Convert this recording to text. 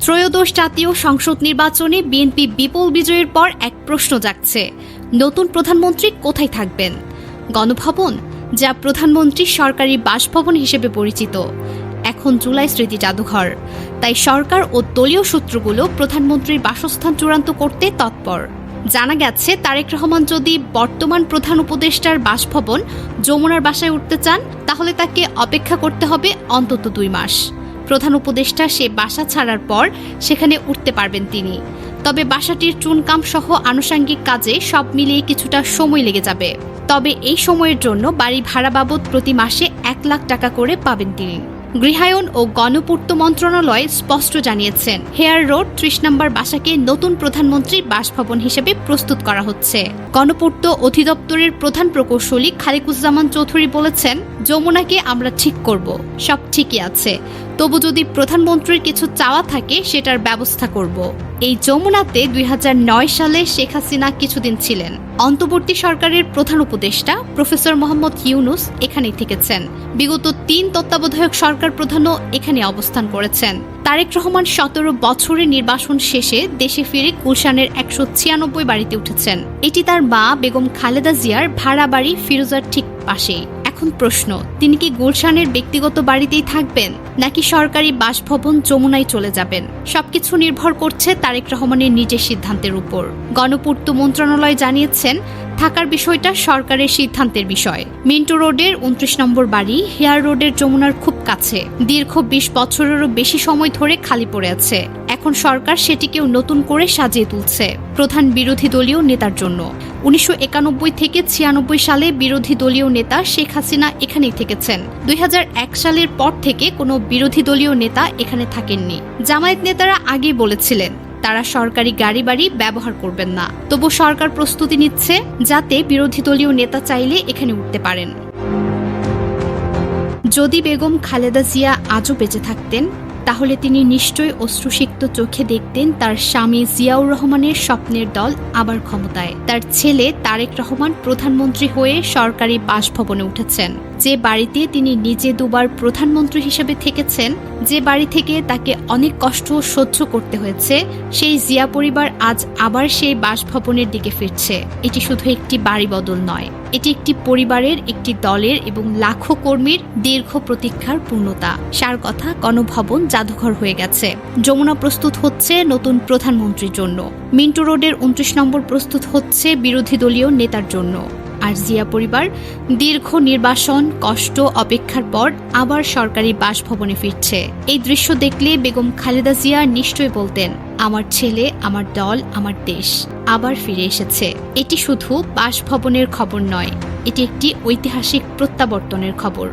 ত্রয়োদশ জাতীয় সংসদ নির্বাচনে বিএনপি বিপুল বিজয়ের পর এক প্রশ্ন জাগছে, নতুন প্রধানমন্ত্রী কোথায় থাকবেন? গণভবন, যা প্রধানমন্ত্রীর সরকারি বাসভবন হিসেবে পরিচিত, এখন জুলাই স্মৃতি জাদুঘর। তাই সরকার ও দলীয় সূত্রগুলো প্রধানমন্ত্রীর বাসস্থান চূড়ান্ত করতে তৎপর। জানা গেছে, তারেক রহমান যদি বর্তমান প্রধান উপদেষ্টার বাসভবন যমুনার বাসায় উঠতে চান, তাহলে তাকে অপেক্ষা করতে হবে অন্তত 2 মাস। প্রধান উপদেষ্টা সে বাসা ছাড়ার পর সেখানে উঠতে পারবেন তিনি। তবে বাসাটির চুনকাম সহ আনুষঙ্গিক কাজে সব মিলিয়ে কিছুটা সময় লেগে যাবে। তবে এই সময়ের জন্য বাড়ি ভাড়া বাবদ প্রতি মাসে 1 লাখ টাকা করে পাবেন তিনি। গৃহায়ন ও গণপূর্ত মন্ত্রণালয় স্পষ্ট জানিয়েছেন, হেয়ার রোড 30 নম্বর বাসাকে নতুন প্রধানমন্ত্রীর বাসভবন হিসেবে প্রস্তুত করা হচ্ছে। গণপূর্ত অধিদপ্তরের প্রধান প্রকৌশলী খালিকুজ্জামান চৌধুরী বলেছেন, যমুনাকে আমরা ঠিক করব, সব ঠিকই আছে, তবু যদি প্রধানমন্ত্রীর কিছু চাওয়া থাকে সেটার ব্যবস্থা করব। এই যমুনাতে 2009 সালে শেখ হাসিনা কিছুদিন ছিলেন। অন্তর্বর্তী সরকারের প্রধান উপদেষ্টা প্রফেসর মোহাম্মদ ইউনুস এখানেই থেকেছেন। বিগত 3 তত্ত্বাবধায়ক সরকার প্রধানও এখানে অবস্থান করেছেন। তারেক রহমান 17 বছরের নির্বাসন শেষে দেশে ফিরে গুলশানের 196 বাড়িতে উঠেছেন। এটি তার মা বেগম খালেদা জিয়ার ভাড়া বাড়ি ফিরোজার ঠিক পাশেই। এখন প্রশ্ন, তিনি কি গুলশানের ব্যক্তিগত বাড়িতেই থাকবেন, নাকি সরকারি বাসভবন যমুনায় চলে যাবেন? সবকিছু নির্ভর করছে তারেক রহমানের নিজের সিদ্ধান্তের উপর। গণপূর্ত মন্ত্রণালয় জানিয়েছেন, থাকার বিষয়টা সরকারের সিদ্ধান্তের বিষয়। মিন্টু রোডের 29 নম্বর বাড়ি হেয়ার রোডের যমুনার খুব কাছে, দীর্ঘ 20 বছরেরও বেশি সময় ধরে খালি পড়ে আছে। এখন সরকার সেটিকেও নতুন করে সাজিয়ে তুলছে প্রধান বিরোধী দলীয় নেতার জন্য। 1991 থেকে 96 সালে বিরোধী দলীয় নেতা শেখ হাসিনা এখানেই থেকেছেন। 2001 সালের পর থেকে কোনো বিরোধী দলীয় নেতা এখানে থাকেননি। জামায়াত নেতারা আগেই বলেছিলেন তারা সরকারি গাড়ি বাড়ি ব্যবহার করবেন না, তবু সরকার প্রস্তুতি নিচ্ছে যাতে বিরোধী দলীয় নেতা চাইলে এখানে উঠতে পারেন। যদি বেগম খালেদা জিয়া আজও বেঁচে থাকতেন, তাহলে তিনি নিশ্চয়ই অশ্রুসিক্ত চোখে দেখতেন তার স্বামী জিয়াউর রহমানের স্বপ্নের দল আবার ক্ষমতায়। তার ছেলে তারেক রহমান প্রধানমন্ত্রী হয়ে সরকারি বাসভবনে উঠেছেন। যে বাড়িতে তিনি নিজে 2 বার প্রধানমন্ত্রী হিসেবে থেকেছেন, যে বাড়ি থেকে তাকে অনেক কষ্ট সহ্য করতে হয়েছে, সেই জিয়া পরিবার আজ আবার সেই বাসভবনের দিকে ফিরছে। এটি শুধু একটি বাড়ি বদল নয়, এটি একটি পরিবারের, একটি দলের এবং লাখো কর্মীর দীর্ঘ প্রতীক্ষার পূর্ণতা। সার কথা, গণভবন জাদুঘর হয়ে গেছে। যমুনা প্রস্তুত হচ্ছে নতুন প্রধানমন্ত্রীর জন্য। মিন্টু রোডের 29 নম্বর প্রস্তুত হচ্ছে বিরোধী দলীয় নেতার জন্য। আর জিয়া পরিবার দীর্ঘ নির্বাসন, কষ্ট, অপেক্ষার পর আবার সরকারি বাসভবনে ফিরছে। এই দৃশ্য দেখলে বেগম খালেদা জিয়া নিশ্চয়ই বলতেন, আমার ছেলে, আমার দল, আমার দেশ আবার ফিরে এসেছে। এটি শুধু বাসভবনের খবর নয়, এটি একটি ঐতিহাসিক প্রত্যাবর্তনের খবর।